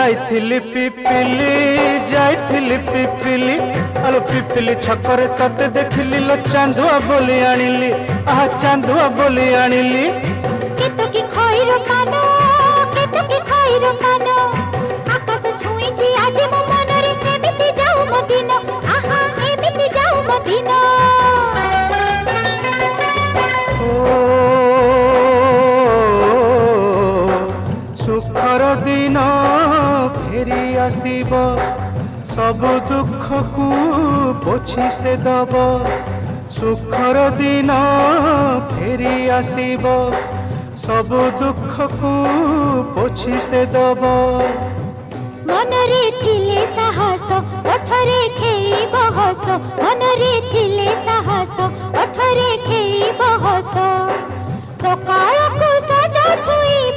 जाइथिली पिपिली आलो पिपिली छकरे तते देखिली लो चांदुआ बोली आनिली आहा चांदुआ बोली आनिली केतो की खइरो कानो केतो की खइरो कानो आकाश छुईची आज मो मनरे एमिति जाऊ मो दिन आहा एमिति जाऊ मो दिन सुखर दिन फेरी आसीब सब दुख को पोछि से दब सुखर दिन फेरी आसीब सब दुख को पोछि से दब मनरे थिले साहस ओठरे खेई बहस मनरे थिले साहस ओठरे खेई बहस सकाळ को सजा छुई